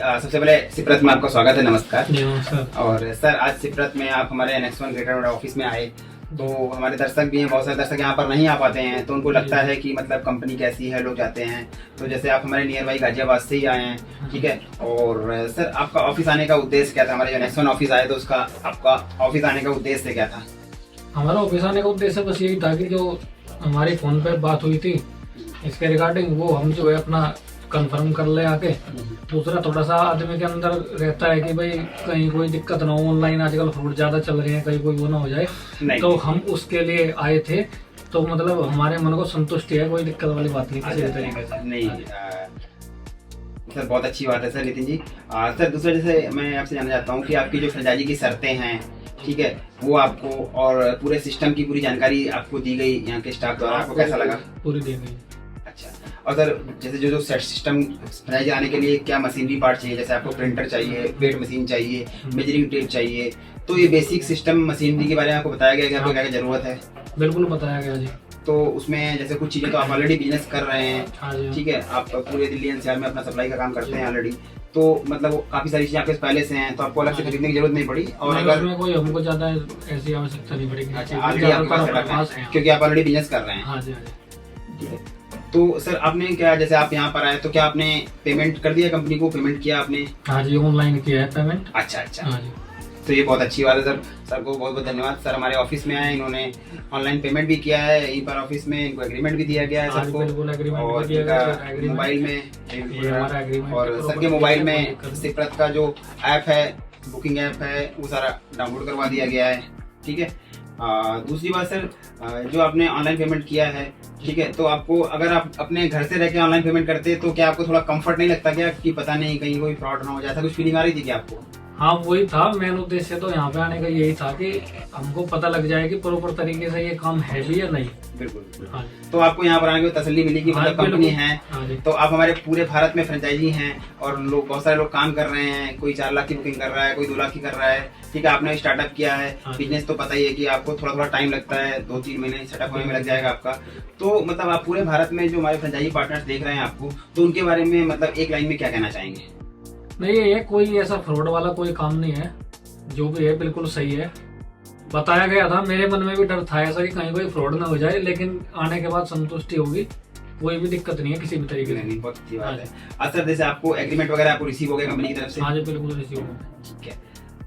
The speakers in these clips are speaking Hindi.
सबसे पहले सिप्रत में आपका स्वागत है, नमस्कार। सर। और सर आज सिप्रत में आप हमारे next one greater Noida office में आए, तो हमारे दर्शक भी हैं, बहुत सारे दर्शक यहाँ पर नहीं आ पाते हैं, तो उनको लगता है कि मतलब कंपनी कैसी है, लोग जाते हैं। तो जैसे आप हमारे नियर बाई गाजियाबाद से ही आए हैं, ठीक है। और सर आपका ऑफिस आने का उद्देश्य क्या था? हमारे जो नेक्स्ट वन ऑफिस आए तो उसका आपका ऑफिस आने का उद्देश्य क्या था? हमारा ऑफिस आने का उद्देश्य बस यही था कि जो हमारी फोन पर बात हुई थी इसके रिगार्डिंग वो हम जो है अपना कंफर्म कर ले आके। दूसरा थोड़ा सा आदमी के अंदर रहता है कि भाई कहीं कोई दिक्कत ना हो, ऑनलाइन आजकल फ्रॉड ज्यादा चल रहे हैं, कहीं कोई वो ना हो जाए, तो हम उसके लिए आए थे। तो मतलब हमारे मन को संतुष्टि है, कोई दिक्कत वाली बात नहीं किसी भी तरीके से। नहीं सर, बहुत अच्छी बात है सर नितिन जी। सर दूसरा जैसे मैं आपसे जानना चाहता हूँ कि आपकी जो फ्रेंचाइजी की शर्तें हैं, ठीक है, वो आपको और पूरे सिस्टम की पूरी जानकारी आपको दी गई यहाँ के स्टाफ द्वारा, आपको कैसा लगा? पूरी दी गई। अच्छा, और सर जैसे जो सिस्टम फ्रेंचाइजी आने के लिए क्या मशीनरी पार्ट चाहिए? जैसे आपको प्रिंटर चाहिए, वेट मशीन चाहिए, मेजरिंग टेप चाहिए, तो ये बेसिक सिस्टम मशीनरी के बारे में आपको बताया गया कि आपको क्या क्या जरूरत है? बिल्कुल बताया गया जी। तो उसमें जैसे कुछ चीजें तो आप ऑलरेडी बिजनेस कर रहे हैं, ठीक है, आप पूरे दिल्ली एनसीआर में अपना सप्लाई का काम करते हैं ऑलरेडी, तो मतलब काफी सारी चीजें आपके पहले से हैं, तो आपको अलग से खरीदने की जरूरत नहीं पड़ी। और अगर उसमें कोई हमको ज्यादा ऐसी आवश्यकता नहीं पड़ेगी। अच्छा, ऑलरेडी आपके पास सेटअप है क्योंकि आप ऑलरेडी बिजनेस कर रहे हैं। हाँ जी, हाँ जी। ठीक है, तो सर आपने क्या, जैसे आप यहाँ पर आए तो क्या आपने पेमेंट कर दिया, कंपनी को पेमेंट किया आपने? हाँ जी, ऑनलाइन किया है पेमेंट। अच्छा अच्छा, हाँ जी। तो ये बहुत अच्छी बात है सर। सर को बहुत बहुत धन्यवाद। सर हमारे ऑफिस में आए, इन्होंने ऑनलाइन पेमेंट भी किया है, यहीं पर ऑफिस में इनको एग्रीमेंट भी दिया गया है सबको, और इनका मोबाइल में और सर के मोबाइल में सिप्रत का जो ऐप है, बुकिंग ऐप है, वो सारा डाउनलोड करवा दिया गया है, ठीक है। दूसरी बात सर, जो आपने ऑनलाइन पेमेंट किया है, ठीक है, तो आपको अगर आप अपने घर से रह के ऑनलाइन पेमेंट करते तो क्या आपको थोड़ा कंफर्ट नहीं लगता क्या कि पता नहीं कहीं कोई फ्रॉड ना हो जाए, ऐसा कुछ फीलिंग आ रही थी क्या आपको? हाँ वही था मेन उद्देश्य, तो यहाँ पे आने का यही था कि हमको पता लग जाए कि प्रॉपर तरीके से ये काम है भी या नहीं। बिल्कुल। हाँ। तो आपको यहाँ पर आने की तसल्ली मिली कि मतलब कंपनी है। हाँ, तो आप हमारे पूरे भारत में फ्रेंचाइजी हैं और लोग, बहुत सारे लोग काम कर रहे हैं, कोई 4 लाख की बुकिंग कर रहा है, कोई 2 लाख की कर रहा है, ठीक है। आपने स्टार्टअप किया है, बिजनेस तो पता ही है कि आपको थोड़ा थोड़ा टाइम लगता है, 2-3 महीने सेटअप होने में लग जाएगा आपका। तो मतलब आप पूरे भारत में जो हमारे फ्रेंचाइजी पार्टनर्स देख रहे हैं आपको, तो उनके बारे में मतलब एक लाइन में क्या कहना चाहेंगे? नहीं, ये कोई ऐसा फ्रॉड वाला कोई काम नहीं है, जो भी है बिल्कुल सही है। बताया गया था, मेरे मन में भी डर था ऐसा कि कहीं कोई फ्रॉड ना हो जाए, लेकिन आने के बाद संतुष्टि होगी, कोई भी दिक्कत नहीं है किसी भी तरीके से। बहुत अच्छी बात है। अच्छा, जैसे आपको एग्रीमेंट वगैरह आपको रिसीव हो गया कंपनी की तरफ से? हाँ जी, बिल्कुल रिसीव हो गया। ठीक है,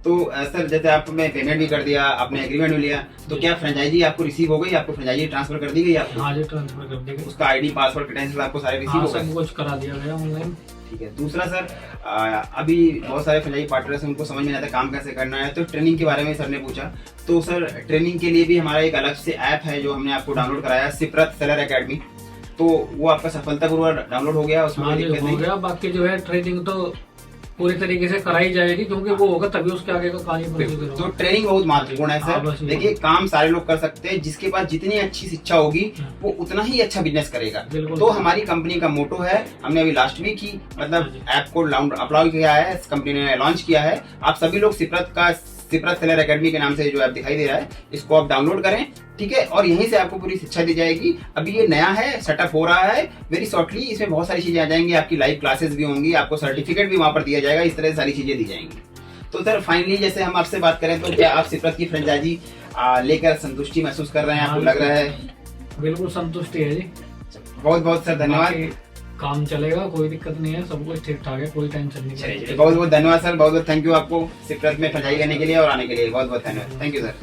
तो सर जैसे आपने पेमेंट भी कर दिया, आपने एग्रीमेंट भी लिया, तो क्या फ्रेंचाइजी आपको रिसीव हो गई? आपको फ्रेंचाइजी ट्रांसफर कर दी गई आपको? हाँ जी, ट्रांसफर कर दी गई। उसका आईडी, पासवर्ड, क्रेडेंशियल आपको सारे रिसीव हो गए? सब कुछ करा दिया गया ऑनलाइन। ठीक है। दूसरा सर, अभी बहुत सारे फ्रेंचाइजी पार्टनर्स हैं, उनको समझ में नहीं आता काम कैसे करना है, तो ट्रेनिंग के बारे में सर ने पूछा। तो सर ट्रेनिंग के लिए भी हमारा एक अलग से ऐप है जो हमने आपको डाउनलोड कराया, सिप्रत सेलर एकेडमी, तो वो आपका सफलतापूर्वक डाउनलोड हो गया? उसमें हो गया। बाकी जो है ट्रेनिंग तो पूरी तरीके से कराई जाएगी, क्योंकि वो होगा तभी उसके आगे का कार्य प्रोसीजर होगा। तो ट्रेनिंग बहुत महत्वपूर्ण है सर। देखिए, काम सारे लोग कर सकते हैं, जिसके पास जितनी अच्छी शिक्षा होगी वो उतना ही अच्छा बिजनेस करेगा। तो हमारी कंपनी का मोटो है, हमने अभी लास्ट वीक ही मतलब ऐप को अपलोड किया है, कंपनी ने लॉन्च किया है। आप सभी लोग सिप्रत सेलर एकेडमी के नाम से जो ऐप दिखाई दे रहा है, इसको आप डाउनलोड करें, ठीक है, और यहीं से आपको पूरी शिक्षा दी जाएगी। अभी ये नया है, सेटअप हो रहा है, वेरी शॉर्टली इसमें बहुत सारी चीजें आ जाएंगी, आपकी लाइव क्लासेस भी होंगी, आपको सर्टिफिकेट भी वहां पर दिया जाएगा, इस तरह से सारी चीजें दी जाएंगी। तो सर फाइनली जैसे हम आपसे बात करें, तो क्या आप सिप्रत की फ्रेंचाइजी लेकर संतुष्टि महसूस कर रहे हैं? आपको लग रहा है? बिल्कुल संतुष्टि है जी। बहुत बहुत सर धन्यवाद। काम चलेगा, कोई दिक्कत नहीं है, सब कुछ ठीक ठाक है, कोई टेंशन नहीं है। बहुत बहुत धन्यवाद सर, बहुत बहुत थैंक यू आपको सिप्रत में फ्रेंचाइजी लेने के लिए और आने के लिए, बहुत बहुत धन्यवाद। Thank you sir.